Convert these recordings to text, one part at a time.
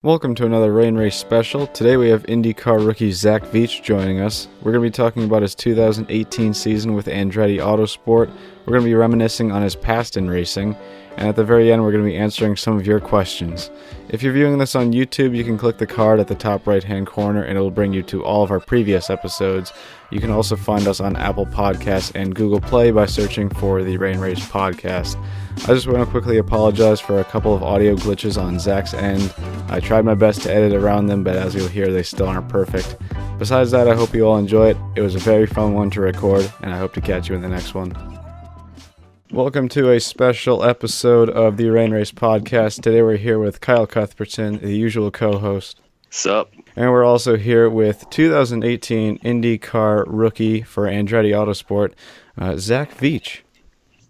Welcome to another Rain Race special. Today we have IndyCar rookie Zach Veach joining us. We're going to be talking about his 2018 season with Andretti Autosport. We're going to be reminiscing on his past in racing. And at the very end, we're going to be answering some of your questions. If you're viewing this on YouTube, you can click the card at the top right-hand corner and it'll bring you to all of our previous episodes. You can also find us on Apple Podcasts and Google Play by searching for the Rain Race podcast. I just want to quickly apologize for a couple of audio glitches on Zach's end. I tried my best to edit around them, but as you'll hear, they still aren't perfect. Besides that, I hope you all enjoy it. It was a very fun one to record, and I hope to catch you in the next one. Welcome to a special episode of the Rain Race podcast. Today we're here with Kyle Cuthbertson, the usual co-host. Sup? And we're also here with 2018 IndyCar rookie for Andretti Autosport, Zach Veach.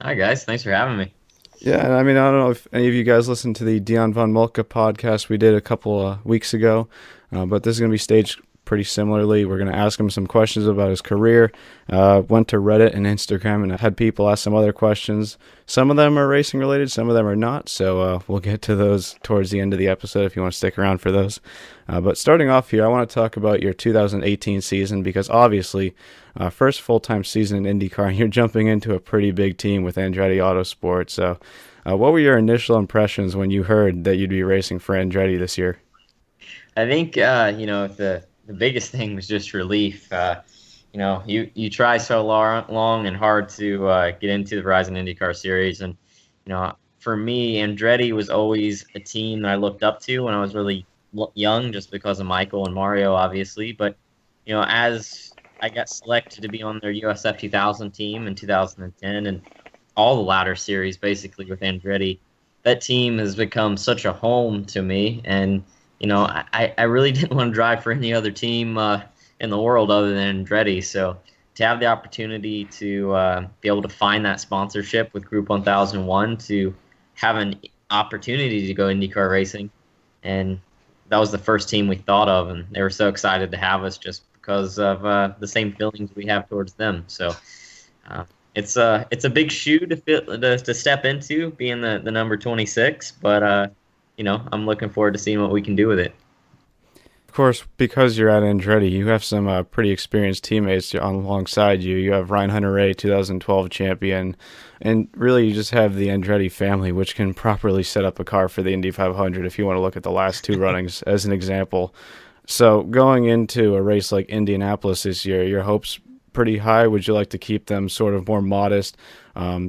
Hi guys, thanks for having me. Yeah, I mean, I don't know if any of you guys listened to the Dion von Moltke podcast we did a couple weeks ago, but this is going to be staged pretty similarly. We're going to ask him some questions about his career. Went to Reddit and Instagram and had people ask some other questions. Some of them are racing related, some of them are not, so we'll get to those towards the end of the episode if you want to stick around for those. But starting off here, I want to talk about your 2018 season because obviously, first full-time season in IndyCar, and you're jumping into a pretty big team with Andretti Autosport. So what were your initial impressions when you heard that you'd be racing for Andretti this year? I think, the biggest thing was just relief. You try so long and hard to get into the Verizon IndyCar Series. And, for me, Andretti was always a team that I looked up to when I was really young, just because of Michael and Mario, obviously. But, as I got selected to be on their USF 2000 team in 2010 and all the ladder series, basically, with Andretti, that team has become such a home to me. And, I really didn't want to drive for any other team in the world other than Andretti. So to have the opportunity to be able to find that sponsorship with Group 1001, to have an opportunity to go IndyCar racing, and that was the first team we thought of, and they were so excited to have us just because of the same feelings we have towards them. So it's a big shoe to step into, being the number 26, but I'm looking forward to seeing what we can do with it. Of course, because you're at Andretti, you have some pretty experienced teammates alongside you. You have Ryan Hunter-Reay, 2012 champion, and really you just have the Andretti family, which can properly set up a car for the Indy 500 if you want to look at the last two runnings as an example. So going into a race like Indianapolis this year, your hopes pretty high? Would you like to keep them sort of more modest,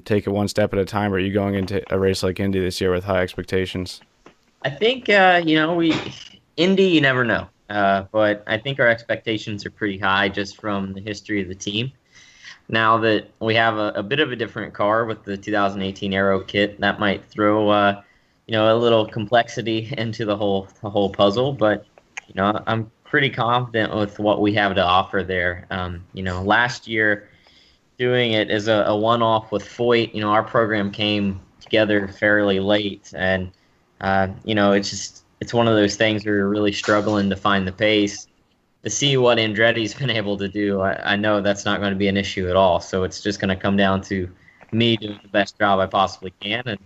take it one step at a time, or are you going into a race like Indy this year with high expectations? I think, Indy, you never know. But I think our expectations are pretty high just from the history of the team. Now that we have a bit of a different car with the 2018 Aero kit, that might throw, a little complexity into the whole puzzle. But, I'm pretty confident with what we have to offer there. Last year, doing it as a one-off with Foyt, our program came together fairly late, and it's one of those things where you're really struggling to find the pace. To see what Andretti's been able to do, I know that's not going to be an issue at all. So it's just going to come down to me doing the best job I possibly can, and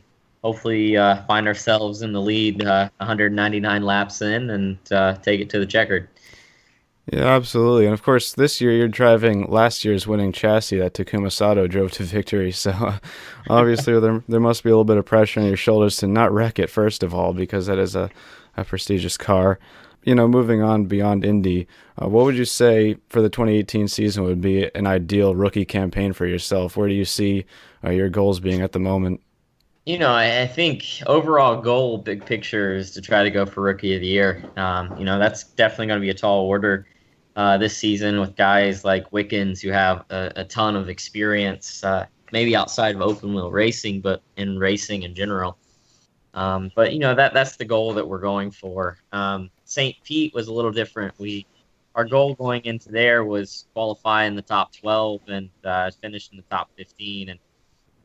hopefully find ourselves in the lead 199 laps in and take it to the checkered. Yeah, absolutely. And of course, this year you're driving last year's winning chassis that Takuma Sato drove to victory. So obviously there must be a little bit of pressure on your shoulders to not wreck it, first of all, because that is a prestigious car. Moving on beyond Indy, what would you say for the 2018 season would be an ideal rookie campaign for yourself? Where do you see your goals being at the moment? I think overall goal, big picture, is to try to go for Rookie of the Year. That's definitely going to be a tall order this season with guys like Wickens who have a ton of experience, maybe outside of open wheel racing, but in racing in general. That's the goal that we're going for. St. Pete was a little different. Our goal going into there was qualify in the top 12 and finish in the top 15. And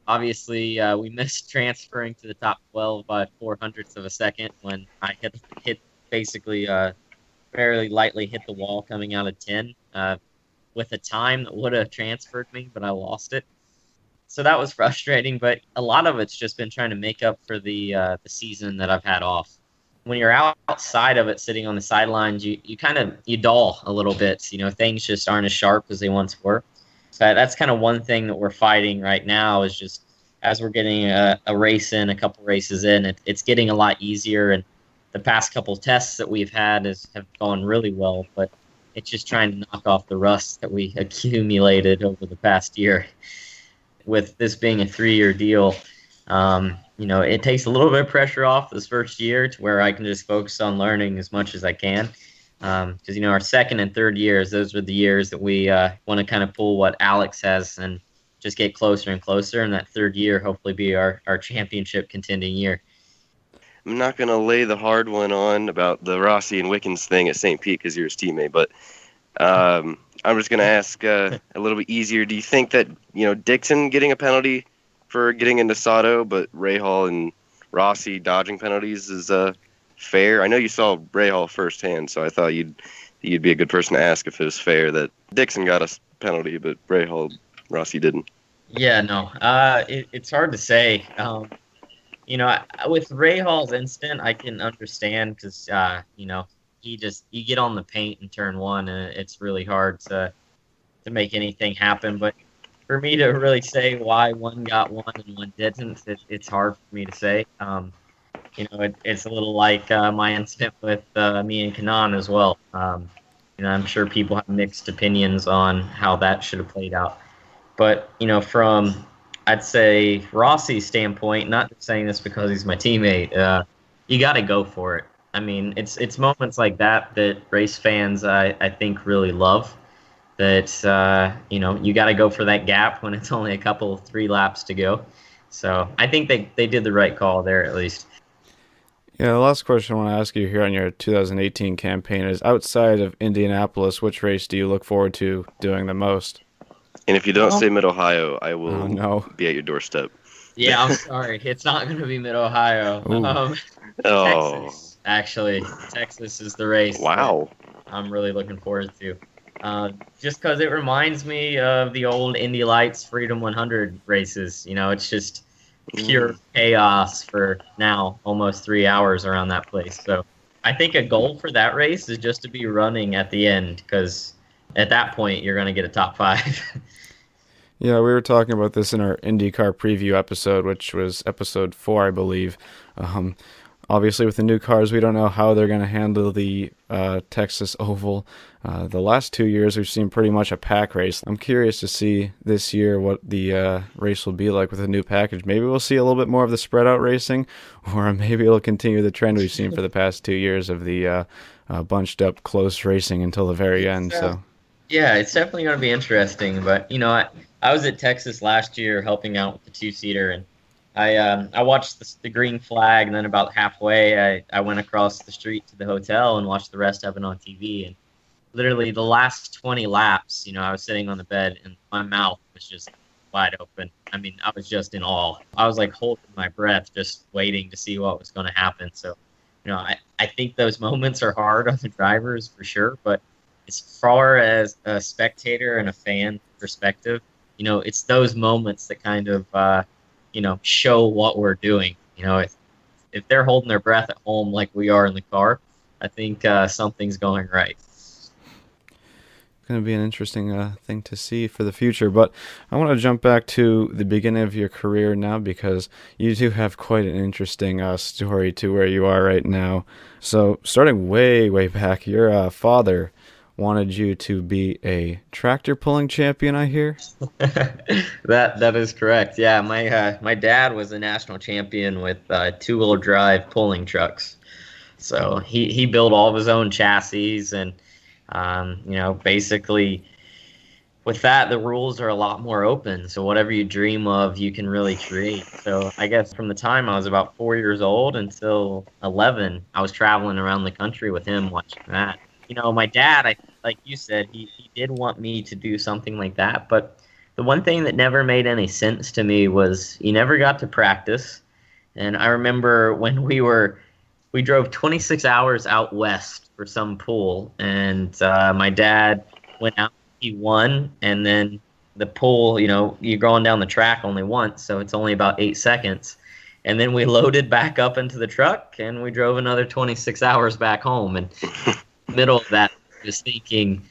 obviously, we missed transferring to the top 12 by 0.04 of a second when I hit basically fairly lightly hit the wall coming out of 10 with a time that would have transferred me, but I lost it. So that was frustrating, but a lot of it's just been trying to make up for the season that I've had off. when you're outside of it, sitting on the sidelines, you kind of you dull a little bit. You know, things just aren't as sharp as they once were. So that's kind of one thing that we're fighting right now is just as we're getting a race in, a couple races in, it's getting a lot easier. And the past couple tests that we've had have gone really well, but it's just trying to knock off the rust that we accumulated over the past year. With this being a 3-year deal, it takes a little bit of pressure off this first year to where I can just focus on learning as much as I can. Because, our second and third years, those are the years that we want to kind of pull what Alex has and just get closer and closer. And that third year, hopefully be our championship contending year. I'm not going to lay the hard one on about the Rossi and Wickens thing at St. Pete because you're his teammate, but I'm just going to ask a little bit easier. Do you think that, Dixon getting a penalty for getting into Sato, but Rahal and Rossi dodging penalties is fair? I know you saw Rahal firsthand, so I thought you'd be a good person to ask if it was fair that Dixon got a penalty, but Rossi didn't. Yeah, no. It's hard to say. With Rahal's incident, I can understand because, you get on the paint in turn one, and it's really hard to make anything happen. But for me to really say why one got one and one didn't, it's hard for me to say. It's a little like my incident with me and Kanan as well. I'm sure people have mixed opinions on how that should have played out. But, from I'd say Rossi's standpoint, not just saying this because he's my teammate, you got to go for it. I mean, it's moments like that race fans, I think, really love. That, you got to go for that gap when it's only 3 laps to go. So I think they did the right call there, at least. Yeah, the last question I want to ask you here on your 2018 campaign is, outside of Indianapolis, which race do you look forward to doing the most? And if you don't say Mid-Ohio, I will be at your doorstep. Yeah, I'm sorry. It's not going to be Mid-Ohio. Texas, actually. Texas is the race. Wow. I'm really looking forward to. Just because it reminds me of the old Indy Lights Freedom 100 races. It's just pure chaos for now almost 3 hours around that place. So I think a goal for that race is just to be running at the end, because at that point you're going to get a top 5. Yeah, we were talking about this in our IndyCar preview episode, which was episode 4, I believe. Obviously, with the new cars, we don't know how they're going to handle the Texas Oval. The last 2 years, we've seen pretty much a pack race. I'm curious to see this year what the race will be like with the new package. Maybe we'll see a little bit more of the spread-out racing, or maybe it'll continue the trend we've seen for the past 2 years of the bunched-up, close racing until the very end. So, yeah, it's definitely going to be interesting. But, I was at Texas last year helping out with the 2-seater, and I watched the green flag, and then about halfway, I went across the street to the hotel and watched the rest of it on TV. And literally the last 20 laps, I was sitting on the bed, and my mouth was just wide open. I mean, I was just in awe. I was like holding my breath, just waiting to see what was going to happen. So, I think those moments are hard on the drivers for sure. But as far as a spectator and a fan perspective, it's those moments that kind of show what we're doing. If they're holding their breath at home like we are in the car, I think something's going right. It's going to be an interesting thing to see for the future. But I want to jump back to the beginning of your career now, because you do have quite an interesting story to where you are right now. So starting way, way back, your father wanted you to be a tractor pulling champion, I hear. That is correct. Yeah, my dad was a national champion with 2-wheel drive pulling trucks. So he built all of his own chassis, and basically with that, the rules are a lot more open. So whatever you dream of, you can really create. So I guess from the time I was about 4 years old until 11, I was traveling around the country with him watching that. My dad, like you said, he did want me to do something like that. But the one thing that never made any sense to me was you never got to practice. And I remember when we drove 26 hours out west for some pool, and my dad went out, he won, and then the pool, you're going down the track only once, so it's only about 8 seconds. And then we loaded back up into the truck, and we drove another 26 hours back home. And middle of that, just thinking,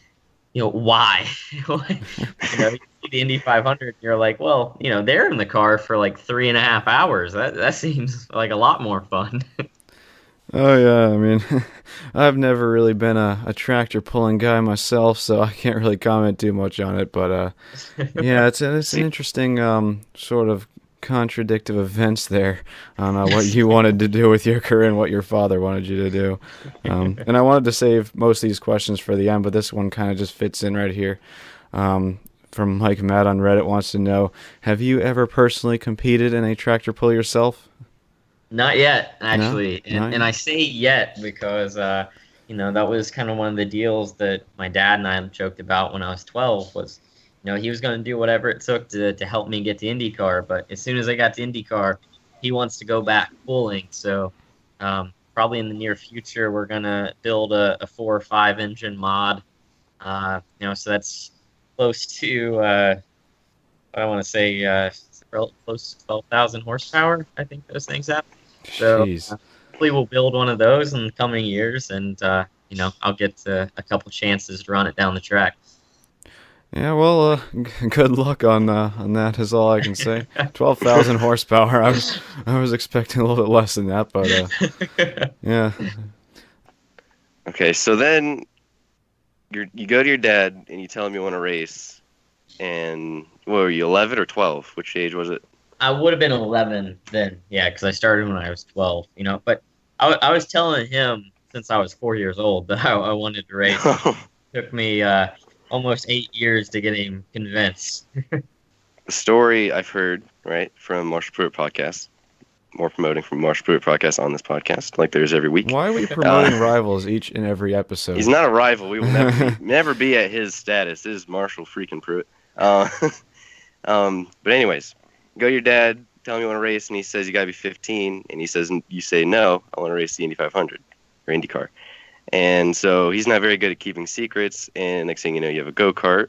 why? You you see the Indy 500, you're like, well, they're in the car for like 3.5 hours. That seems like a lot more fun. Oh yeah, I mean, I've never really been a tractor pulling guy myself, so I can't really comment too much on it. But yeah, it's an interesting sort of contradictive events there on what you wanted to do with your career and what your father wanted you to do. And I wanted to save most of these questions for the end, but this one kind of just fits in right here. From Mike Matt on Reddit wants to know: have you ever personally competed in a tractor pull yourself? Not yet, actually. No? And I say yet because, that was kind of one of the deals that my dad and I joked about when I was 12 was, he was going to do whatever it took to help me get to IndyCar. But as soon as I got to IndyCar, he wants to go back pulling. So probably in the near future, we're going to build a 4 or 5 engine mod. So that's close to, what I want to say, close to 12,000 horsepower, I think those things have. So hopefully we'll build one of those in the coming years, and I'll get a couple chances to run it down the track. Yeah, well, good luck on that is all I can say. 12,000 horsepower. I was expecting a little bit less than that, but yeah. Okay, so then you go to your dad and you tell him you want to race, and what were you, 11 or 12? Which age was it? I would have been 11 then, yeah, because I started when I was 12, But I was telling him since I was 4 years old that I wanted to race. It took me almost 8 years to get him convinced. The story I've heard, right, from Marshall Pruitt podcast, more promoting from Marshall Pruitt podcast on this podcast, like there's every week. Why are we promoting rivals each and every episode? He's not a rival. We will never be at his status. This is Marshall freaking Pruitt. But anyways, go to your dad, tell him you want to race, and he says you got to be 15, and he says, you say, no, I want to race the Indy 500 or IndyCar. And so he's not very good at keeping secrets, and next thing you know, you have a go-kart,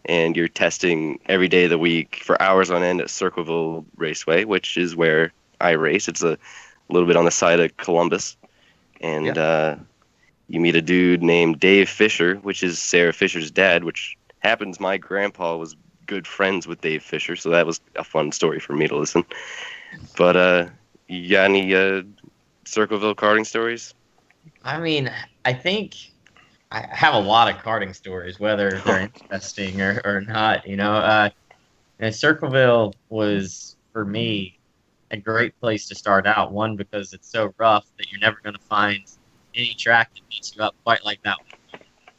and you're testing every day of the week for hours on end at Circleville Raceway, which is where I race. It's a little bit on the side of Columbus, and you meet a dude named Dave Fisher, which is Sarah Fisher's dad, which happens my grandpa was good friends with Dave Fisher, so that was a fun story for me to listen. But you got any Circleville karting stories? I mean, I think I have a lot of karting stories, whether they're interesting or not. And Circleville was, for me, a great place to start out. One, because it's so rough that you're never going to find any track that beats you up quite like that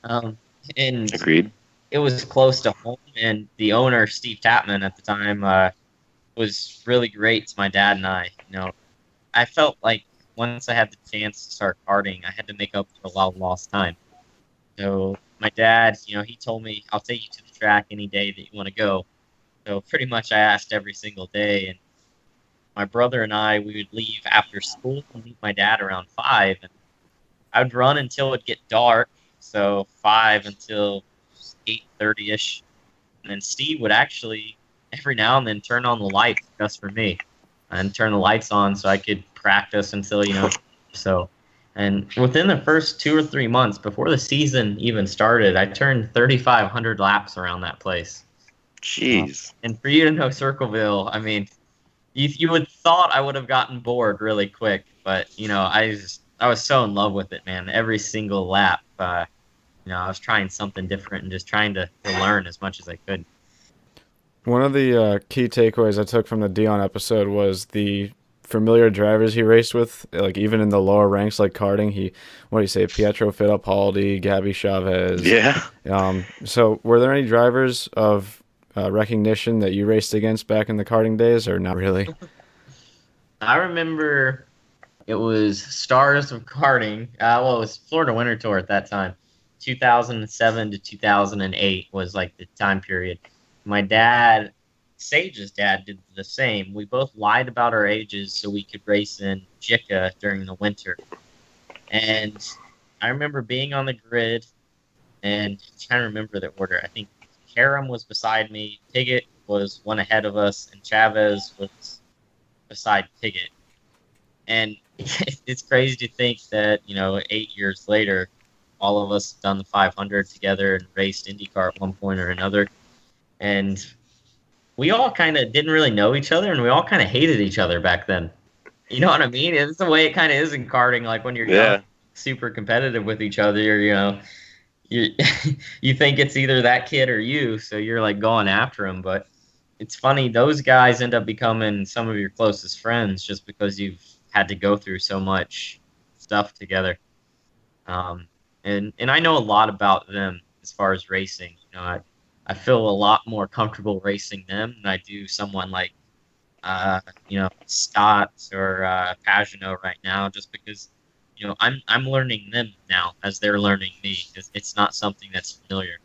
one. And Agreed. It was close to home, and the owner, Steve Tapman, at the time, was really great to my dad and I. I felt like once I had the chance to start karting, I had to make up for a lot of lost time. So my dad, he told me, I'll take you to the track any day that you want to go. So pretty much I asked every single day, and my brother and I, we would leave after school and meet my dad around 5, and I would run until it would get dark, so 5 until 8:30ish, and then Steve would actually every now and then turn on the lights just for me, and turn the lights on so I could practice until so. And within the first 2 or 3 months before the season even started, I turned 3,500 laps around that place. Jeez. And for you to know Circleville, I mean, you would thought I would have gotten bored really quick, but I was so in love with it, man. Every single lap. I was trying something different and just trying to learn as much as I could. One of the key takeaways I took from the Dion episode was the familiar drivers he raced with, like even in the lower ranks like karting. What do you say, Pietro Fittipaldi, Gabby Chavez. Yeah. So were there any drivers of recognition that you raced against back in the karting days, or not really? I remember it was Stars of Karting. It was Florida Winter Tour at that time. 2007 to 2008 was like the time period. My dad, Sage's dad, did the same. We both lied about our ages so we could race in JICA during the winter. And I remember being on the grid, and I'm trying to remember the order. I think Karam was beside me, Piggott was one ahead of us, and Chavez was beside Piggott. And it's crazy to think that, 8 years later, all of us have done the 500 together and raced IndyCar at one point or another. And we all kind of didn't really know each other, and we all kind of hated each other back then. You know what I mean? It's the way it kind of is in karting. Like when you're young, super competitive with each other, you you think it's either that kid or you, so you're like going after him. But it's funny, those guys end up becoming some of your closest friends just because you've had to go through so much stuff together. And I know a lot about them as far as racing. I feel a lot more comfortable racing them than I do someone like Scott or Pagano right now, just because I'm learning them now as they're learning me. It's not something that's familiar.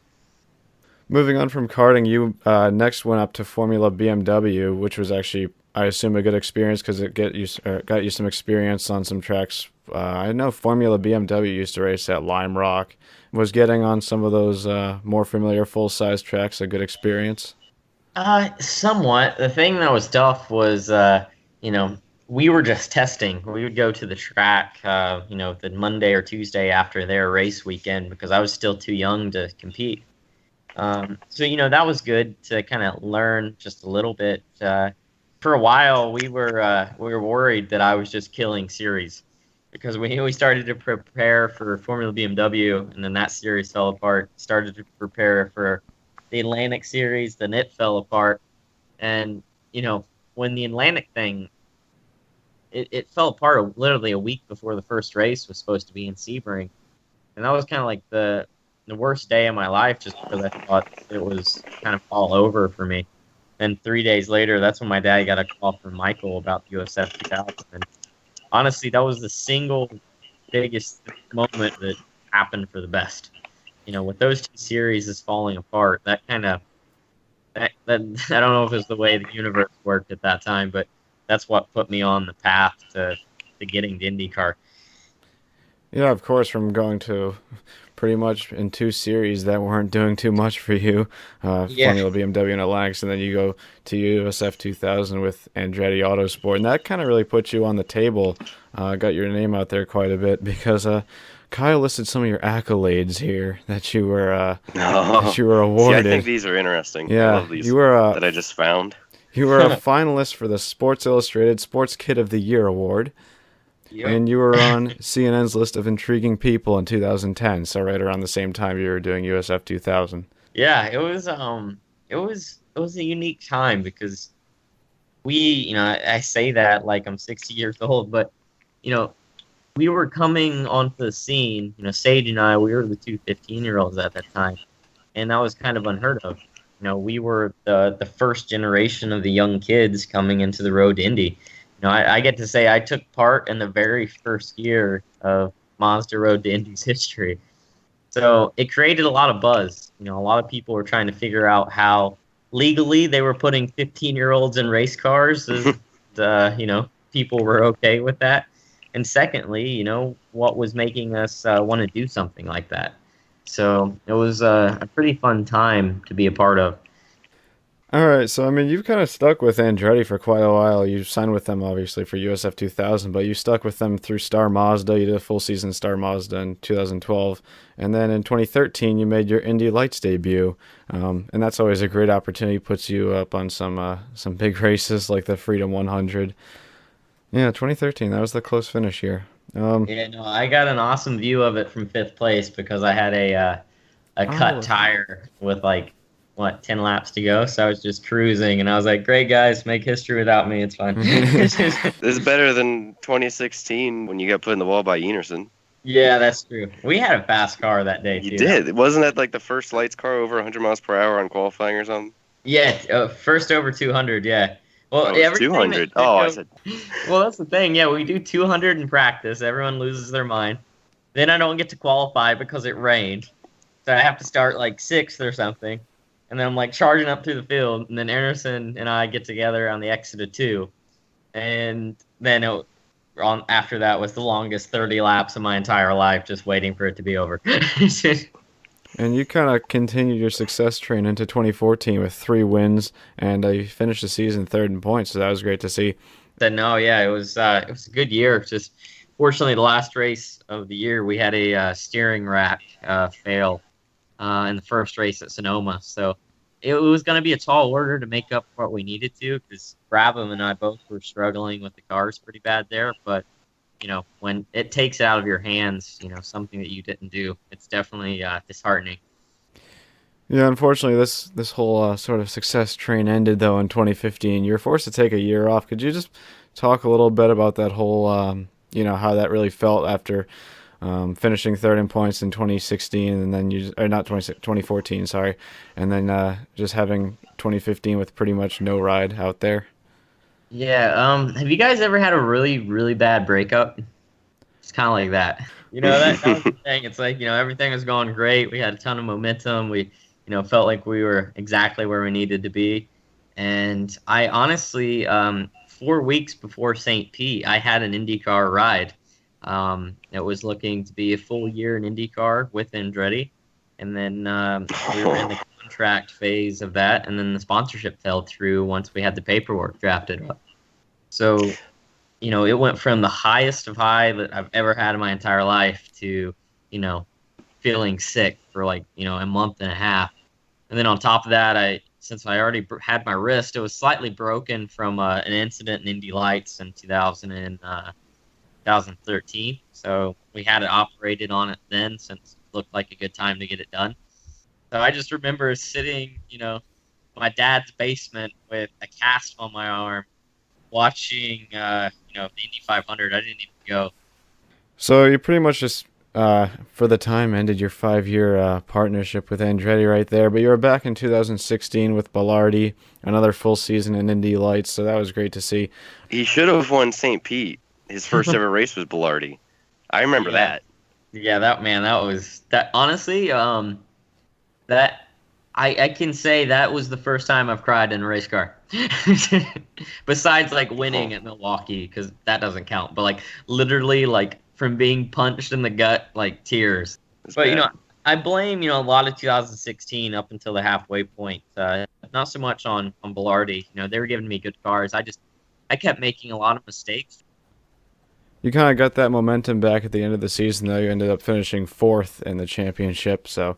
Moving on from karting, you next went up to Formula BMW, which was actually, I assume, a good experience because it got you some experience on some tracks. I know Formula BMW used to race at Lime Rock. Was getting on some of those more familiar full-size tracks a good experience? Somewhat. The thing that was tough was, we were just testing. We would go to the track, the Monday or Tuesday after their race weekend because I was still too young to compete. So that was good to kind of learn just a little bit. For a while, we were worried that I was just killing series because we started to prepare for Formula BMW, and then that series fell apart. Started to prepare for the Atlantic series, then it fell apart. And when the Atlantic thing, it fell apart literally a week before the first race was supposed to be in Sebring, and that was kind of like the worst day of my life just because I thought it was kind of all over for me. And 3 days later, that's when my dad got a call from Michael about the USF 2000. And honestly, that was the single biggest moment that happened for the best. With those two series is falling apart, that kind of, that I don't know if it's the way the universe worked at that time, but that's what put me on the path to getting to IndyCar. Yeah, of course, from going to pretty much in two series that weren't doing too much for you, Formula BMW and Atlantic, and then you go to USF 2000 with Andretti Autosport, and that kind of really put you on the table, got your name out there quite a bit, because Kyle listed some of your accolades here that you were awarded. See, I think these are interesting. Yeah, I love these that I just found. You were a finalist for the Sports Illustrated Sports Kid of the Year award. Yep. And you were on CNN's list of intriguing people in 2010, so right around the same time you were doing USF 2000. Yeah, it was a unique time because I say that like I'm 60 years old, but we were coming onto the scene. Sage and I, we were the two 15-year-olds at that time, and that was kind of unheard of. We were the first generation of the young kids coming into the road to Indy. I get to say I took part in the very first year of Monster Road to Indy's history. So it created a lot of buzz. A lot of people were trying to figure out how legally they were putting 15-year-olds in race cars. People were okay with that. And secondly, what was making us want to do something like that. So it was a pretty fun time to be a part of. All right, so you've kind of stuck with Andretti for quite a while. You signed with them, obviously, for USF 2000, but you stuck with them through Star Mazda. You did a full season Star Mazda in 2012, and then in 2013, you made your Indy Lights debut, and that's always a great opportunity. Puts you up on some big races like the Freedom 100. Yeah, 2013, that was the close finish year. I got an awesome view of it from fifth place because I had a cut tire with 10 laps to go, so I was just cruising, and I was like, great, guys, make history without me, it's fine. This is better than 2016 when you got put in the wall by Enerson. Yeah, that's true. We had a fast car that day, too. You did? Wasn't that like the first lights car over 100 miles per hour on qualifying or something? Yeah, first over 200, yeah. Well, 200. I said. Well, that's the thing. Yeah, we do 200 in practice. Everyone loses their mind. Then I don't get to qualify because it rained, so I have to start 6th or something. And then I'm charging up through the field, and then Anderson and I get together on the exit of 2, and then after that was the longest 30 laps of my entire life, just waiting for it to be over. And you kind of continued your success train into 2014 with 3 wins, and you finished the season third in points, so that was great to see. Said no, yeah, it was a good year. Just fortunately, the last race of the year, we had a steering rack fail in the first race at Sonoma. So it was going to be a tall order to make up for what we needed to, because Brabham and I both were struggling with the cars pretty bad there. But when it takes it out of your hands, something that you didn't do, it's definitely disheartening. Yeah, unfortunately, this whole sort of success train ended though in 2015. You were forced to take a year off. Could you just talk a little bit about that whole, how that really felt after finishing third in points in 2016, and then or not 2014, sorry, and then just having 2015 with pretty much no ride out there? Yeah. Have you guys ever had a really, really bad breakup? It's kind of like that. That was the thing. It's like, everything was going great. We had a ton of momentum. We, felt like we were exactly where we needed to be. And I honestly, 4 weeks before St. Pete, I had an IndyCar ride. It was looking to be a full year in IndyCar with Andretti. And then we were in the contract phase of that. And then the sponsorship fell through once we had the paperwork drafted up. So, it went from the highest of high that I've ever had in my entire life to, feeling sick for like, a month and a half. And then on top of that, since I already had my wrist, it was slightly broken from an incident in Indy Lights in 2013. So we had it operated on it then, since it looked like a good time to get it done. So I just remember sitting, my dad's basement with a cast on my arm, watching, the Indy 500. I didn't even go. So you pretty much just, for the time, ended your 5-year partnership with Andretti right there. But you were back in 2016 with Ballardi, another full season in Indy Lights. So that was great to see. He should have won St. Pete. His first ever race was Ballardi. I remember that. Yeah, that was that. Honestly, that I can say that was the first time I've cried in a race car. Besides like winning at Milwaukee, because that doesn't count. But like literally, like from being punched in the gut, like tears. But bad. I blame a lot of 2016 up until the halfway point. Not so much on Ballardi. They were giving me good cars. I kept making a lot of mistakes. You kind of got that momentum back at the end of the season, though. You ended up finishing fourth in the championship. So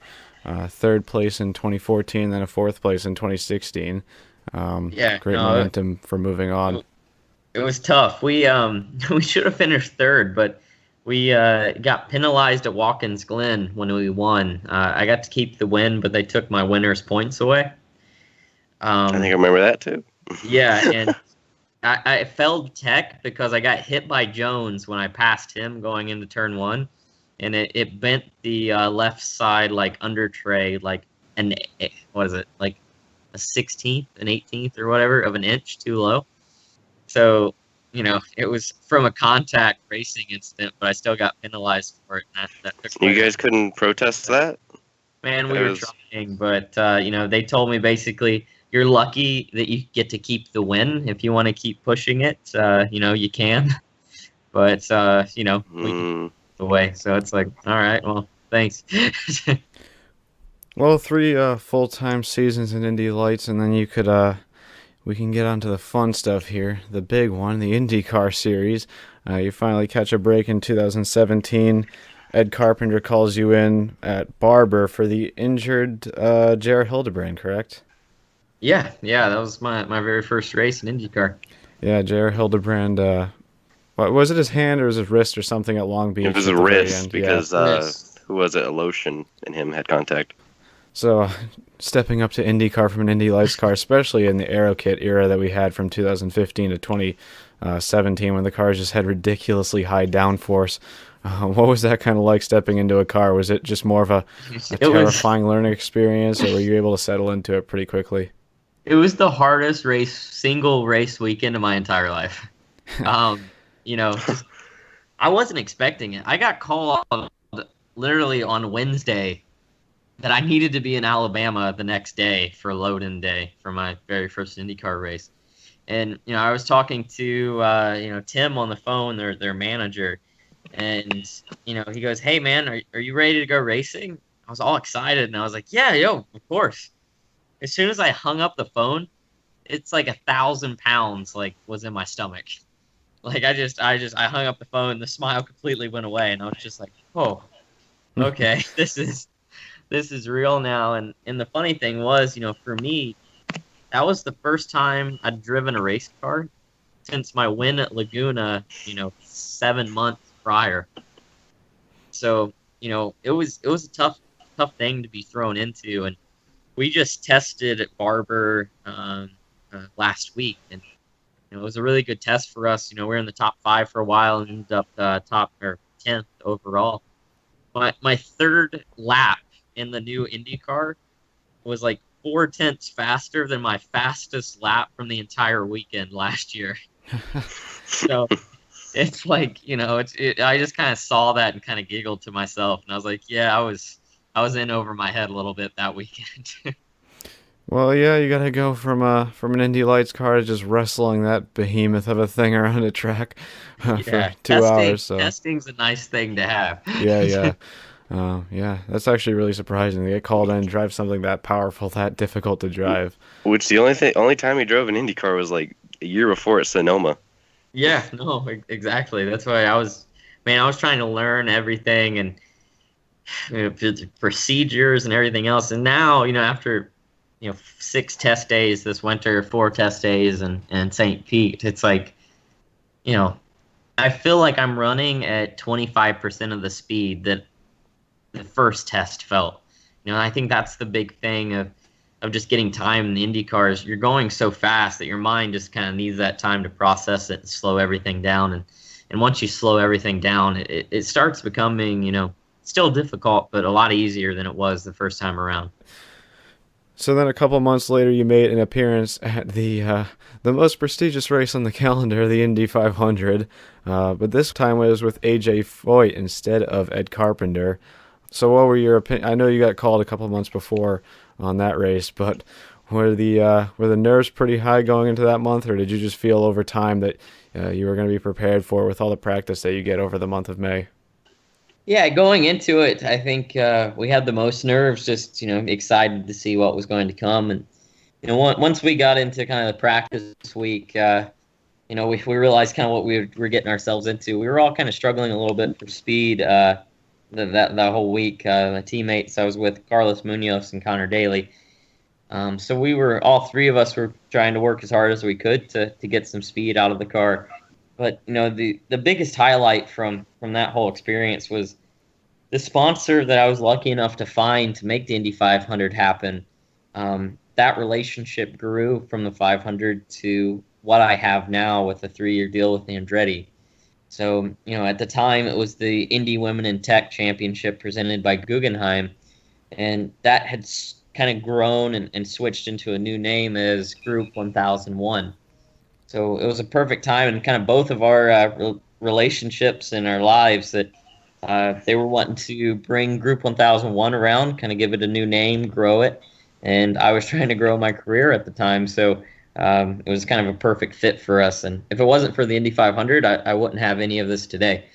third place in 2014, then a fourth place in 2016. Great momentum for moving on. It was tough. We we should have finished third, but we got penalized at Watkins Glen when we won. I got to keep the win, but they took my winner's points away. I think I remember that too. Yeah, and I failed tech because I got hit by Jones when I passed him going into turn one, and it bent the left side like under tray like what is it, like a 16th, an 18th or whatever of an inch too low. So, it was from a contact racing incident, but I still got penalized for it. That took You guys couldn't protest that? Man, we were trying, but they told me basically, you're lucky that you get to keep the win. If you want to keep pushing it, you can. But we can the way. So it's like, all right, well, thanks. Well, 3 full-time seasons in Indy Lights, and then we can get onto the fun stuff here. The big one, the IndyCar series. You finally catch a break in 2017. Ed Carpenter calls you in at Barber for the injured Jared Hildebrand, correct? Yeah, that was my very first race in IndyCar. Yeah, Jared Hildebrand. Was it his hand or was it his wrist or something at Long Beach? It was a wrist because who was it? Lotion and him had contact. So, stepping up to IndyCar from an Indy Lights car, especially in the Aero Kit era that we had from 2015 to 2017, when the cars just had ridiculously high downforce. What was that kind of like stepping into a car? Was it just more of a terrifying learning experience, or were you able to settle into it pretty quickly? It was the hardest single race weekend of my entire life. I wasn't expecting it. I got called literally on Wednesday that I needed to be in Alabama the next day for load-in day for my very first IndyCar race. And, I was talking to, Tim on the phone, their manager, and, he goes, "Hey, man, are you ready to go racing?" I was all excited, and I was like, "Yeah, of course." As soon as I hung up the phone, it's like 1,000 pounds, like, was in my stomach. Like I hung up the phone. The smile completely went away, and I was just like, oh, okay, this is real now. And the funny thing was, for me, that was the first time I'd driven a race car since my win at Laguna, 7 months prior. So, it was a tough thing to be thrown into. And we just tested at Barber last week, and it was a really good test for us. We were in the top 5 for a while and ended up top or 10th overall. My third lap in the new IndyCar was like 4/10 faster than my fastest lap from the entire weekend last year. So it's like, I just kind of saw that and kind of giggled to myself, and I was like, yeah, I was in over my head a little bit that weekend. Well, yeah, you gotta go from an Indy Lights car to just wrestling that behemoth of a thing around a track for Yeah, 2 hours. So testing's a nice thing to have. yeah. Yeah, that's actually really surprising to get called in and drive something that powerful, that difficult to drive. Which the only time he drove an IndyCar was like a year before at Sonoma. Yeah, no, exactly. That's why I was trying to learn everything and the procedures and everything else. And now, after 6 test days this winter, 4 test days, and St. Pete, it's like, I feel like I'm running at 25% of the speed that the first test felt. I think that's the big thing of just getting time in the Indy cars. You're going so fast that your mind just kind of needs that time to process it and slow everything down. And once you slow everything down, it starts becoming, still difficult, but a lot easier than it was the first time around. So then a couple months later, you made an appearance at the most prestigious race on the calendar, the Indy 500, but this time it was with A.J. Foyt instead of Ed Carpenter. So what were your opinion? I know you got called a couple months before on that race, but were the nerves pretty high going into that month, or did you just feel over time that you were going to be prepared for it with all the practice that you get over the month of May? Yeah, going into it, I think we had the most nerves, just excited to see what was going to come. And once we got into kind of the practice week, we realized kind of what we were getting ourselves into. We were all kind of struggling a little bit for speed that whole week. My teammates I was with, Carlos Munoz and Connor Daly. So all 3 of us were trying to work as hard as we could to get some speed out of the car. But the biggest highlight from that whole experience was the sponsor that I was lucky enough to find to make the Indy 500 happen. That relationship grew from the 500 to what I have now with a 3-year deal with Andretti. So, at the time it was the Indy Women in Tech Championship presented by Guggenheim, and that had kind of grown and switched into a new name as Group 1001. So it was a perfect time, and kind of both of our relationships in our lives that they were wanting to bring Group 1001 around, kind of give it a new name, grow it, and I was trying to grow my career at the time, so it was kind of a perfect fit for us. And if it wasn't for the Indy 500, I wouldn't have any of this today.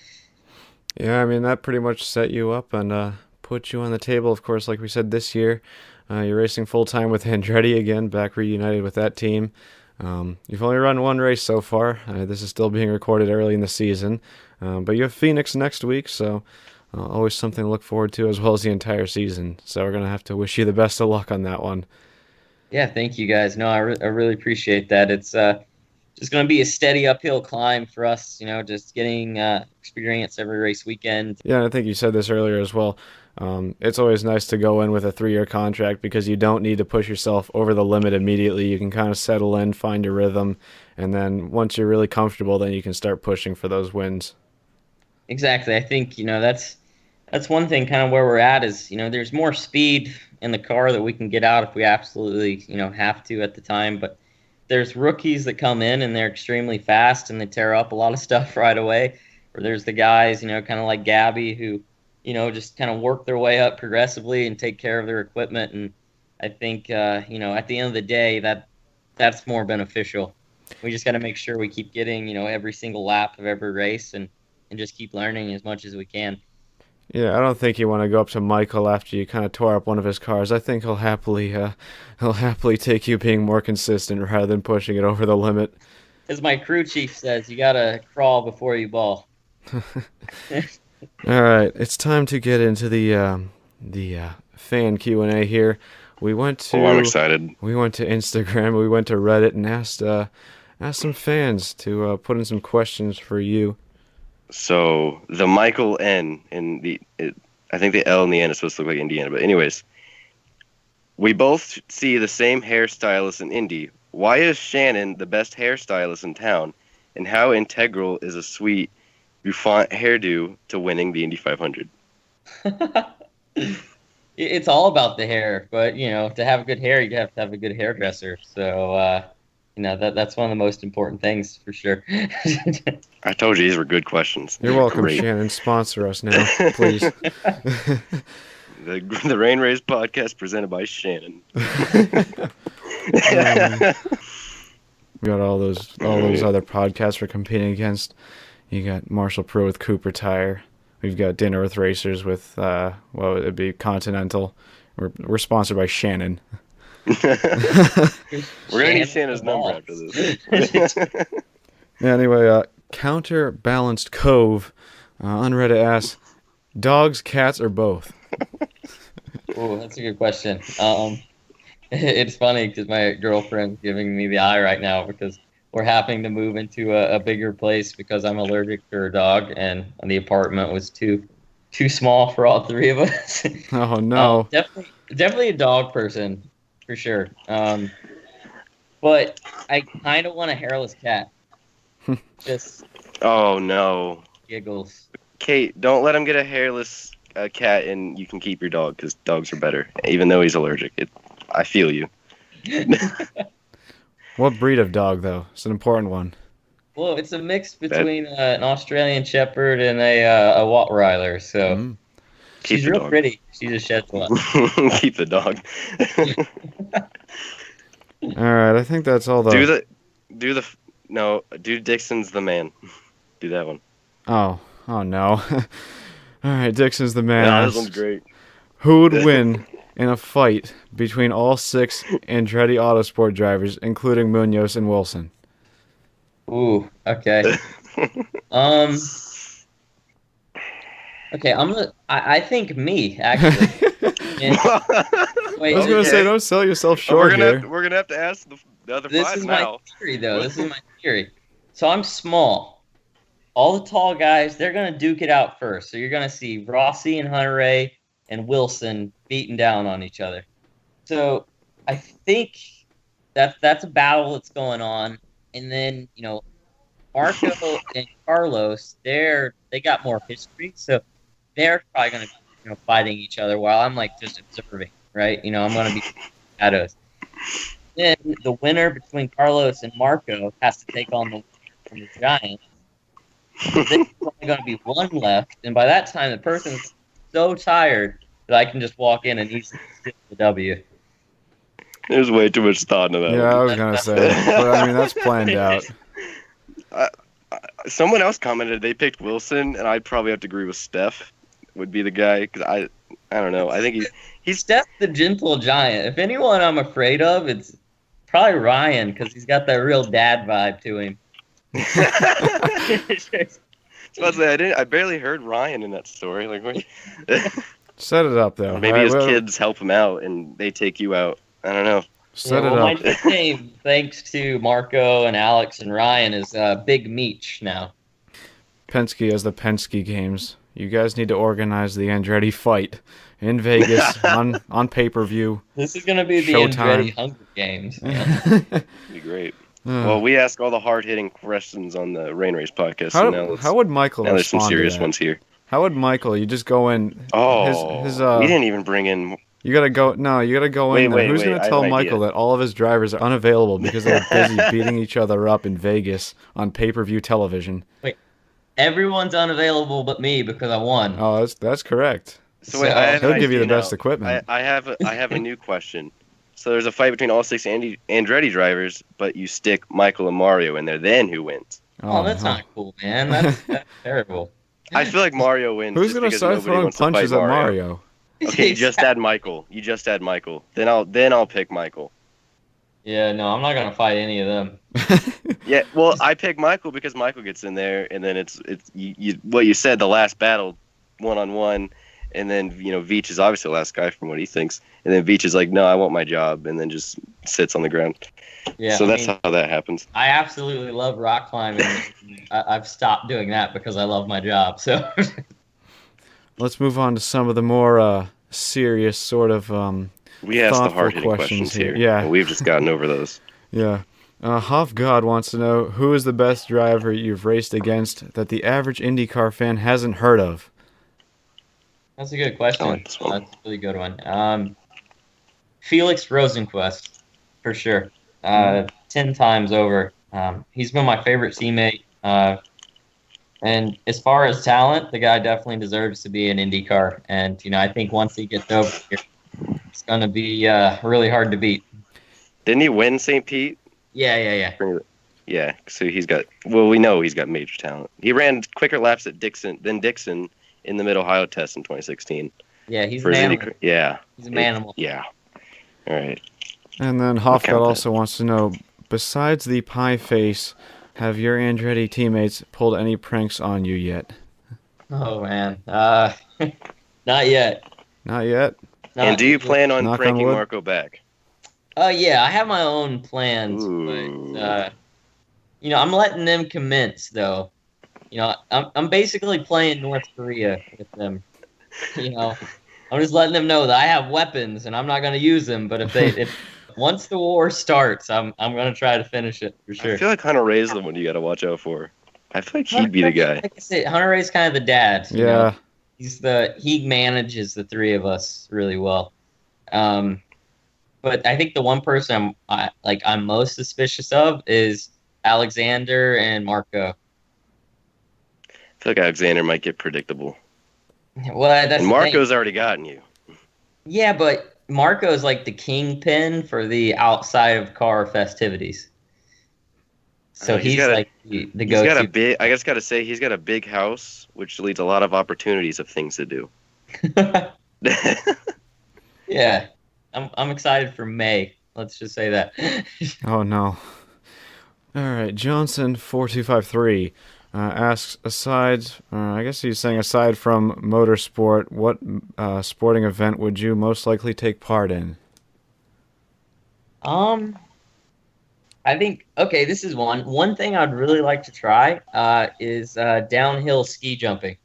Yeah, I mean, that pretty much set you up and put you on the table, of course, like we said, this year. You're racing full-time with Andretti again, back reunited with that team. You've only run 1 race so far. This is still being recorded early in the season. But you have Phoenix next week, so always something to look forward to, as well as the entire season. So we're going to have to wish you the best of luck on that one. Yeah, thank you guys. No, I really appreciate that. It's just going to be a steady uphill climb for us, just getting experience every race weekend. Yeah, I think you said this earlier as well. It's always nice to go in with a 3-year contract because you don't need to push yourself over the limit immediately. You can kind of settle in, find your rhythm, and then once you're really comfortable, then you can start pushing for those wins. Exactly. I think, that's one thing kind of where we're at is, there's more speed in the car that we can get out if we absolutely, have to at the time. But there's rookies that come in and they're extremely fast and they tear up a lot of stuff right away. Or there's the guys, kind of like Gabby who, just kind of work their way up progressively and take care of their equipment. And I think, at the end of the day, that's more beneficial. We just got to make sure we keep getting, every single lap of every race and just keep learning as much as we can. Yeah, I don't think you want to go up to Michael after you kind of tore up one of his cars. I think he'll happily take you being more consistent rather than pushing it over the limit. as my crew chief says, you gotta crawl before you ball. All right, it's time to get into the fan Q&A here. I'm excited. We went to Instagram, we went to Reddit, and asked some fans to put in some questions for you. So the Michael N I think the L in the N is supposed to look like Indiana, but anyways, we both see the same hairstylist in Indy. Why is Shannon the best hairstylist in town, and how integral is a sweet bouffant hairdo to winning the Indy 500? It's all about the hair, but to have good hair, you have to have a good hairdresser. So that's one of the most important things for sure. I told you these were good questions. You're welcome, Great. Shannon. Sponsor us now, please. The Rain Race podcast presented by Shannon. We got all those other podcasts we're competing against. You got Marshall Pro with Cooper Tire. We've got Dinner with Racers with it'd be Continental. We're sponsored by Shannon. We're gonna need Shannon's number after this. Yeah, anyway, Counterbalanced Cove on Reddit asks, dogs, cats, or both? Oh, that's a good question. It's funny because my girlfriend's giving me the eye right now because we're having to move into a bigger place because I'm allergic to her dog, and the apartment was too small for all three of us. Oh no! Definitely a dog person for sure. But I kind of want a hairless cat. Just oh no! Giggles. Kate, don't let him get a hairless cat, and you can keep your dog because dogs are better, even though he's allergic. I feel you. What breed of dog, though? It's an important one. Well, it's a mix between an Australian Shepherd and a Rottweiler. So she's real pretty. She just sheds a lot. Keep the dog. All right, I think that's all. Do Dixon's the man. Do that one. Oh no. All right, Dixon's the man. No, this one's great. Who would win in a fight between all 6 Andretti Autosport drivers, including Munoz and Wilson? Ooh, okay. Okay, I think me, actually. Wait, I was going to say, don't sell yourself short here. We're going to have to ask the other 5 now. This is my theory, though. This is my theory. So I'm small. All the tall guys, they're going to duke it out first. So you're going to see Rossi and Hunter-Reay and Wilson beating down on each other. So I think that's a battle that's going on. And then, Marco and Carlos, they got more history. So they're probably going to be fighting each other while I'm just observing, right? I'm going to be shadows. Then the winner between Carlos and Marco has to take on the winner from the Giants. Then there's only going to be one left. And by that time, the person's so tired that I can just walk in and easily steal the W. There's way too much thought into that. Yeah, I was going to say. But, I mean, that's planned out. Someone else commented they picked Wilson, and I'd probably have to agree with Steph would be the guy. Because I don't know. I think he's Steph the gentle giant. If anyone I'm afraid of, it's probably Ryan because he's got that real dad vibe to him. I barely heard Ryan in that story. Set it up, though. Maybe his kids help him out, and they take you out. I don't know. Set it up. My nickname, thanks to Marco and Alex and Ryan, is Big Meech now. Penske as the Penske Games. You guys need to organize the Andretti fight in Vegas on pay-per-view. This is going to be the Andretti Hunger Games. Yeah. Be great. Well, we ask all the hard-hitting questions on the Rain Race podcast. How would Michael respond? There's some serious ones here. How would Michael? You just go in. We didn't even bring in. You gotta go. No, you gotta go in. Who's gonna tell Michael that all of his drivers are unavailable because they're busy beating each other up in Vegas on pay-per-view television? Wait, everyone's unavailable but me because I won. Oh, that's correct. So wait, he'll give you the best equipment. I have a new question. So there's a fight between all 6 Andretti drivers, but you stick Michael and Mario in there. Then who wins? Oh, that's not cool, man. That's terrible. I feel like Mario wins. Who's gonna start throwing punches at Mario? Okay, you just add Michael. Then I'll pick Michael. Yeah, no, I'm not gonna fight any of them. Yeah, well, I pick Michael because Michael gets in there, and then it's what you said, the last battle, 1-on-1, and then Veach is obviously the last guy from what he thinks, and then Veach is like, no, I want my job, and then just sits on the ground. Yeah, So that's how that happens. I absolutely love rock climbing. I've stopped doing that because I love my job. So Let's move on to some of the more serious sort of we asked the thoughtful hard-hitting questions here. Yeah, and we've just gotten over those. Yeah. Hoff God wants to know, who is the best driver you've raced against that the average IndyCar fan hasn't heard of? that's a good question. I like this one. That's a really good one. Felix Rosenquist, for sure. 10 times over. He's been my favorite teammate. And as far as talent, the guy definitely deserves to be in IndyCar. And, I think once he gets over here, it's going to be really hard to beat. Didn't he win St. Pete? Yeah. Yeah, so we know he's got major talent. He ran quicker laps at Dixon in the Mid-Ohio test in 2016. Yeah, he's an animal. Yeah. He's an animal. Yeah. All right. And then Hoff God also wants to know, besides the pie face, have your Andretti teammates pulled any pranks on you yet? Oh, man. Not yet. Not yet? And do you plan on Knock on pranking wood? Marco back? Yeah, I have my own plans, but I'm letting them commence though. I'm basically playing North Korea with them. I'm just letting them know that I have weapons and I'm not going to use them. But if once the war starts, I'm going to try to finish it for sure. I feel like Hunter Ray's the one you got to watch out for. I feel like he'd be the guy. Like I said, Hunter Ray's kind of the dad. Yeah. He manages the three of us really well. But I think the one person I'm most suspicious of is Alexander and Marco. I feel like Alexander might get predictable. Well, that's and Marco's already gotten you. Yeah, but Marco's like the kingpin for the outside of car festivities. So he's like the go-to. I just got to say, he's got a big house, which leads a lot of opportunities of things to do. Yeah. I'm excited for May. Let's just say that. Oh, no. All right. Johnson4253 asks, I guess he's saying aside from motorsport, what sporting event would you most likely take part in? I think, okay, this is one thing I'd really like to try is downhill ski jumping,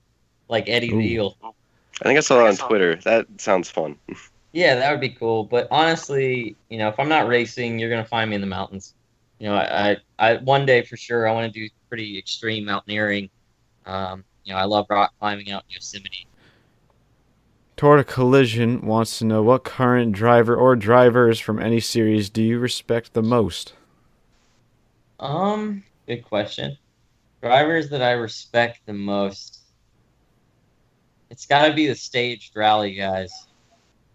like Eddie the Eagle. I think I saw it on Twitter. That sounds fun. Yeah, that would be cool. But honestly, if I'm not racing, you're gonna find me in the mountains. I one day for sure I want to do pretty extreme mountaineering. I love rock climbing out in Yosemite. Toward a Collision wants to know, what current driver or drivers from any series do you respect the most? Good question. Drivers that I respect the most. It's got to be the staged rally guys.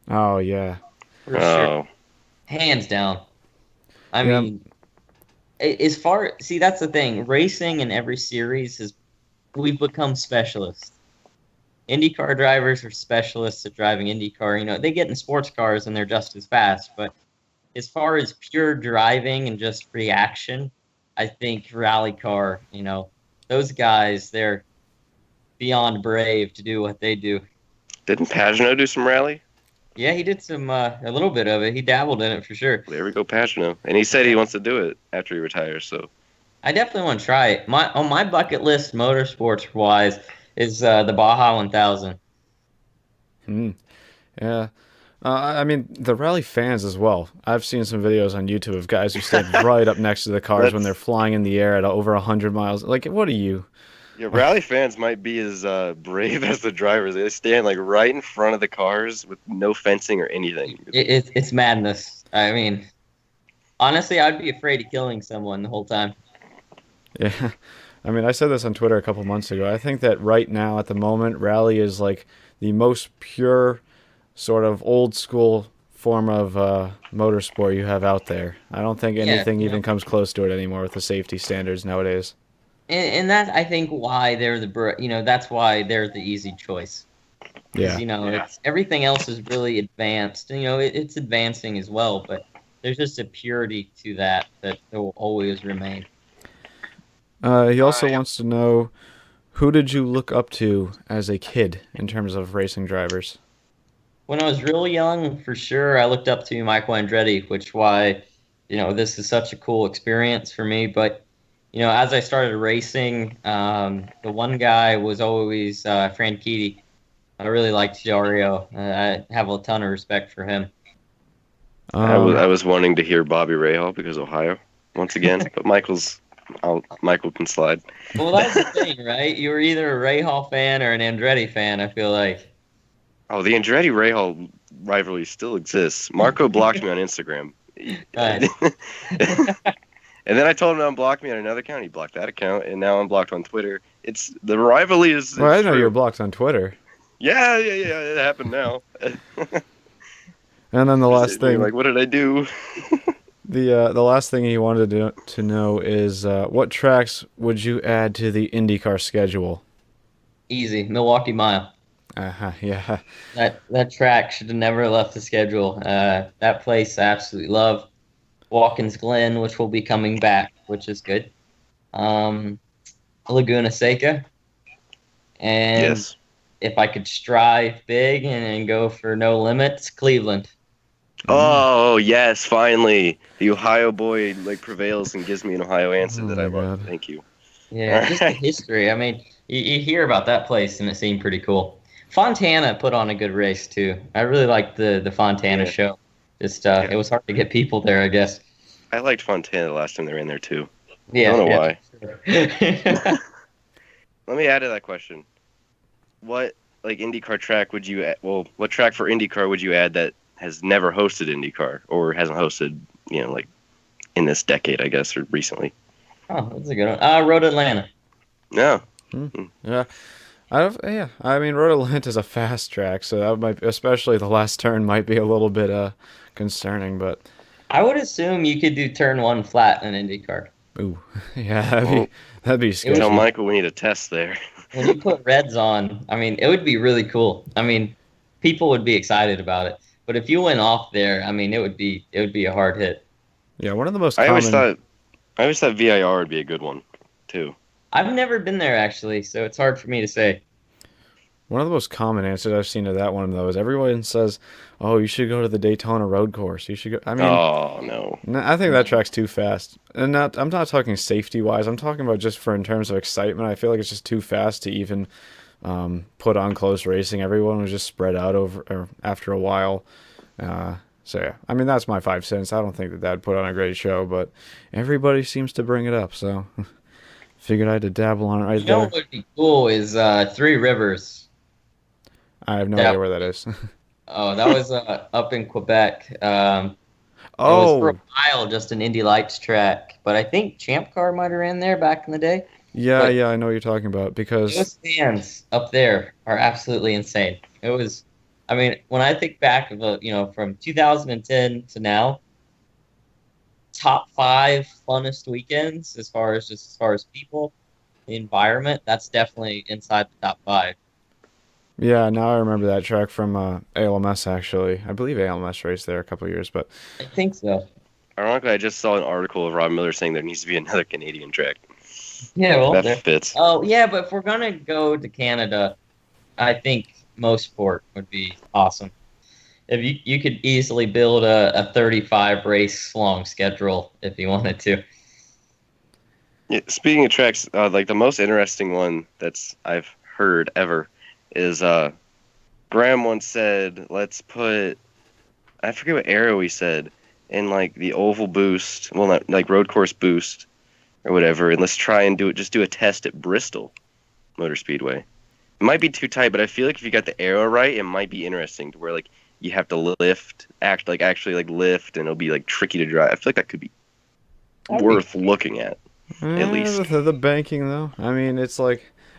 Oh, yeah. For sure. Hands down. I mean, that's the thing. Racing in every series we've become specialists. IndyCar drivers are specialists at driving IndyCar. They get in sports cars and they're just as fast. But as far as pure driving and just reaction, I think rally car, those guys, they're beyond brave to do what they do. Didn't Pagano do some rally? Yeah, he did some a little bit of it. He dabbled in it for sure. There we go, Pagano. And he said he wants to do it after he retires. So I definitely want to try it. On my bucket list, motorsports wise, is the Baja 1000. Yeah. I mean, the rally fans as well. I've seen some videos on YouTube of guys who stand right up next to the cars when they're flying in the air at over 100 miles. Like, what are you? Yeah, rally fans might be as brave as the drivers. They stand like right in front of the cars with no fencing or anything. It's madness. I mean, honestly, I'd be afraid of killing someone the whole time. Yeah. I mean, I said this on Twitter a couple months ago. I think that right now, at the moment, rally is like the most pure, sort of old school form of motorsport you have out there. I don't think anything even comes close to it anymore with the safety standards nowadays. And that's, I think, why they're that's why they're the easy choice. Yeah. It's, everything else is really advanced. It's advancing as well, but there's just a purity to that will always remain. He also wants to know, who did you look up to as a kid in terms of racing drivers? When I was real young, for sure, I looked up to Michael Andretti, which why, this is such a cool experience for me. But, as I started racing, the one guy was always Franchitti. I really liked Dario. I have a ton of respect for him. I was wanting to hear Bobby Rahal because Ohio once again, but Michael can slide. Well, that's the thing, right? You were either a Rahal fan or an Andretti fan, I feel like. Oh, the Andretti Rahal rivalry still exists. Marco blocked me on Instagram. Right. And then I told him to unblock me on another account. He blocked that account, and now I'm blocked on Twitter. The rivalry is. Well, I didn't know you were blocked on Twitter. Yeah, it happened now. And then the last thing, like, what did I do? the last thing he wanted to know is what tracks would you add to the IndyCar schedule? Easy, Milwaukee Mile. Yeah. That track should have never left the schedule. That place I absolutely love. Watkins Glen, which will be coming back, which is good. Laguna Seca. And yes. If I could strive big and go for no limits, Cleveland. Oh, yes, finally. The Ohio boy prevails and gives me an Ohio answer that I love. God. Thank you. Yeah, just the history. I mean, you hear about that place and it seemed pretty cool. Fontana put on a good race too. I really liked the Fontana show. Just It was hard to get people there, I guess. I liked Fontana the last time they ran there too. Yeah, I don't know why. Sure. Let me add to that question. What IndyCar track would you add? Well, what track for IndyCar would you add that has never hosted IndyCar or hasn't hosted, in this decade, I guess, or recently? Oh, that's a good one. Road Atlanta. No. Yeah. I mean, Road Atlanta is a fast track, so that might, especially the last turn, might be a little bit concerning. But I would assume you could do turn one flat in IndyCar. Ooh, yeah, that'd be scary. Tell Michael we need a test there. When you put reds on, I mean, it would be really cool. I mean, people would be excited about it. But if you went off there, I mean, it would be a hard hit. Yeah, one of the most common... I always thought VIR would be a good one, too. I've never been there, actually, so it's hard for me to say. One of the most common answers I've seen to that one, though, is everyone says, "Oh, you should go to the Daytona road course. You should go." I mean, oh no, I think that track's too fast, and I'm not talking safety wise. I'm talking about just in terms of excitement. I feel like it's just too fast to even put on close racing. Everyone was just spread out after a while. So yeah, I mean that's my 5 cents. I don't think that'd put on a great show, but everybody seems to bring it up, so figured I had to dabble on it right there. What would be cool is Three Rivers. I have no idea where that is. Oh, that was up in Quebec. It was for a while just an Indy Lights track, but I think Champ Car might have ran there back in the day. Yeah, I know what you're talking about because those fans up there are absolutely insane. It was, I mean, when I think back of from 2010 to now, top 5 funnest weekends as far as people, the environment, that's definitely inside the top 5. Yeah, now I remember that track from ALMS, actually. I believe ALMS raced there a couple of years, but... I think so. Ironically, I just saw an article of Rob Miller saying there needs to be another Canadian track. Yeah, well... That fits. Oh, yeah, but if we're going to go to Canada, I think Mosport would be awesome. If you could easily build a 35-race long schedule if you wanted to. Yeah, speaking of tracks, the most interesting one I've heard ever is Graham once said, let's put, I forget what arrow he said, in the oval boost, well, not road course boost or whatever, and let's try and just do a test at Bristol Motor Speedway. It might be too tight, but I feel like if you got the arrow right, it might be interesting to where you have to actually lift, and it'll be tricky to drive. I feel like that could be worth looking at least. The banking though, I mean, it's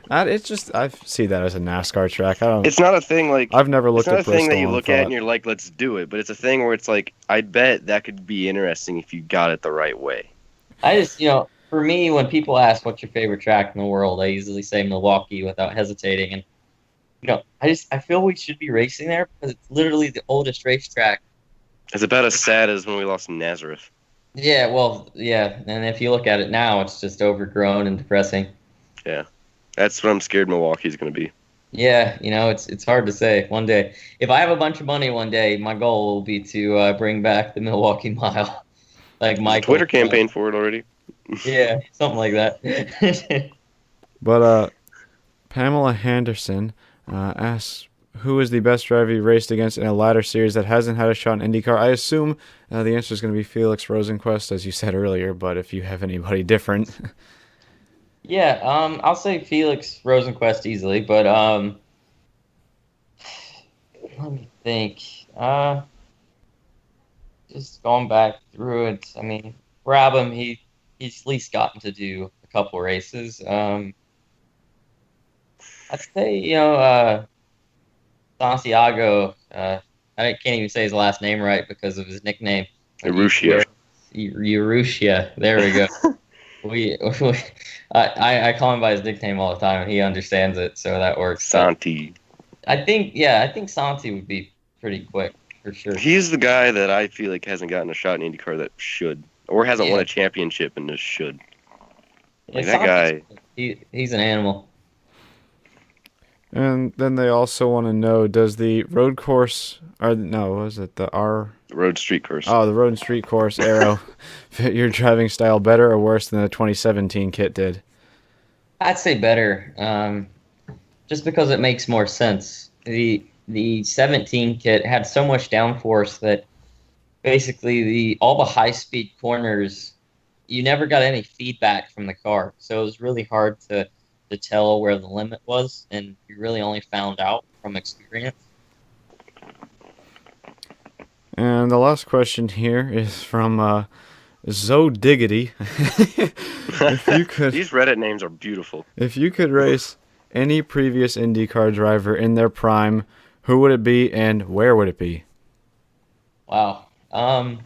it's just I see that as a NASCAR track. It's not a thing I've never looked at Bristol. It's not a thing that you look at and you're like, let's do it. But it's a thing where it's I bet that could be interesting if you got it the right way. I just, for me, when people ask what's your favorite track in the world, I usually say Milwaukee without hesitating. And I feel we should be racing there because it's literally the oldest racetrack It's about as sad as when we lost Nazareth. Yeah, well, yeah, and if you look at it now, it's just overgrown and depressing. Yeah, that's what I'm scared Milwaukee's going to be. Yeah, it's hard to say. One day, if I have a bunch of money one day, my goal will be to bring back the Milwaukee Mile, like There's a Michael. Twitter campaign for it already. Yeah, something like that. But Pamela Henderson asks, who is the best driver you raced against in a ladder series that hasn't had a shot in IndyCar? I assume the answer is going to be Felix Rosenqvist, as you said earlier, but if you have anybody different. Yeah, I'll say Felix Rosenquist easily, but let me think. Just going back through it, I mean, Brabham, he's at least gotten to do a couple races. I'd say, Santiago, I can't even say his last name right because of his nickname. Urrutia. Urrutia. There we go. I call him by his nickname all the time, and he understands it, so that works. Santi. I think Santi would be pretty quick for sure. He's the guy that I feel like hasn't gotten a shot in IndyCar that should, or hasn't won a championship and just should. Like that guy. He's an animal. And then they also want to know, does the road course, was it the road street course? Oh, the road and street course Aero fit your driving style better or worse than the 2017 kit did? I'd say better, just because it makes more sense. The 17 kit had so much downforce that basically all the high speed corners, you never got any feedback from the car, so it was really hard to tell where the limit was, and you really only found out from experience. And the last question here is from Zoe Diggity. If you could, These Reddit names are beautiful. If you could race any previous IndyCar driver in their prime, who would it be and where would it be? Wow. I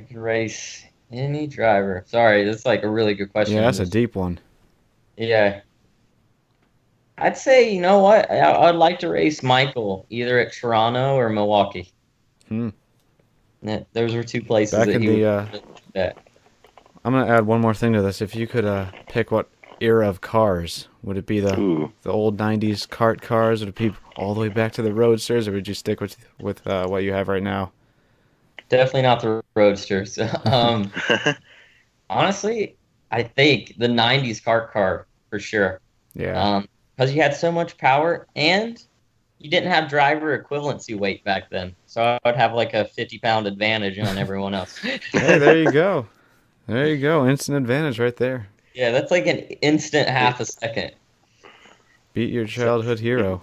could race any driver. Sorry, that's like a really good question. Yeah, that's a deep one. Yeah. I'd say, you know what? I'd like to race Michael, either at Toronto or Milwaukee. Those were two places Back that in he the, would I'm going to add one more thing to this. If you could pick what era of cars, would it be the old 90s kart cars? Would it be all the way back to the Roadsters, or would you stick with what you have right now? Definitely not the Roadsters. Honestly, I think the 90s kart car for sure. Yeah. Because you had so much power and you didn't have driver equivalency weight back then. So I would have like a 50-pound advantage on everyone else. Hey, there you go. There you go. Instant advantage right there. Yeah, that's like an instant half a second. Beat your childhood hero.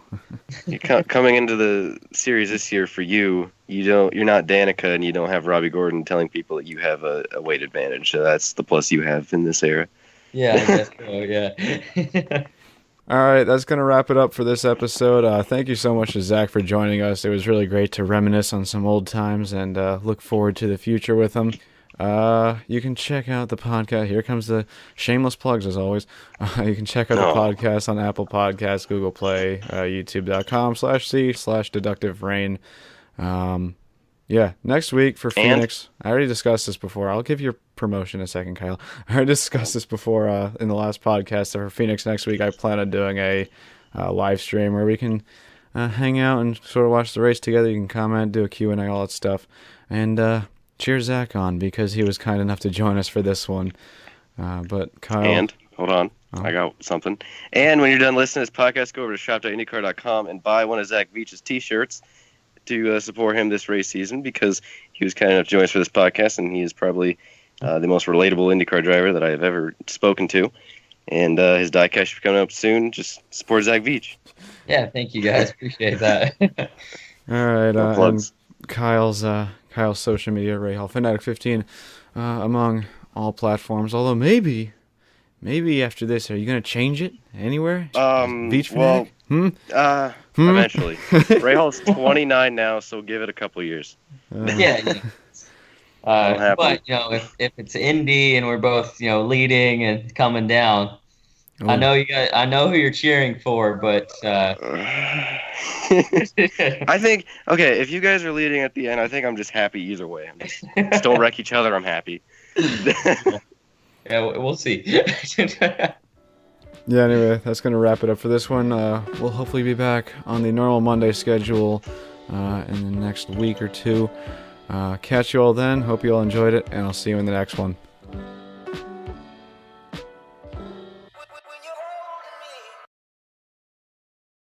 Coming into the series this year for you're not Danica and you don't have Robbie Gordon telling people that you have a weight advantage. So that's the plus you have in this era. Yeah, I guess so, yeah. All right, that's going to wrap it up for this episode. Thank you so much to Zach for joining us. It was really great to reminisce on some old times and look forward to the future with him. You can check out the podcast. Here comes the shameless plugs, as always. You can check out the podcast on Apple Podcasts, Google Play, youtube.com/c/deductiverain. Yeah, next week for Phoenix. I already discussed this before. I'll give your promotion a second, Kyle. I already discussed this before in the last podcast. So for Phoenix next week, I plan on doing a live stream where we can hang out and sort of watch the race together. You can comment, do a Q&A, all that stuff. And cheer Zach on because he was kind enough to join us for this one. But Kyle... And, hold on, I got something. And when you're done listening to this podcast, go over to shop.indycar.com and buy one of Zach Veach's t-shirts to support him this race season because he was kind enough to join us for this podcast, and he is probably the most relatable IndyCar driver that I have ever spoken to. And his diecast should be coming up soon. Just support Zach Veach. Yeah, thank you guys. Appreciate that. All right. No plugs. Kyle's social media, Ray Hall Fanatic 15, among all platforms. Although maybe after this, are you gonna change it anywhere? Beach Fanatic? Eventually. Ray Hall's 29 now, so give it a couple years. Yeah. But if it's Indy and we're both leading and coming down, I know you guys, I know who you're cheering for, but I think, okay, if you guys are leading at the end, I think I'm just happy either way. Just don't wreck each other. I'm happy. yeah, we'll see. Yeah, anyway, that's going to wrap it up for this one. We'll hopefully be back on the normal Monday schedule in the next week or two. Catch you all then. Hope you all enjoyed it, and I'll see you in the next one.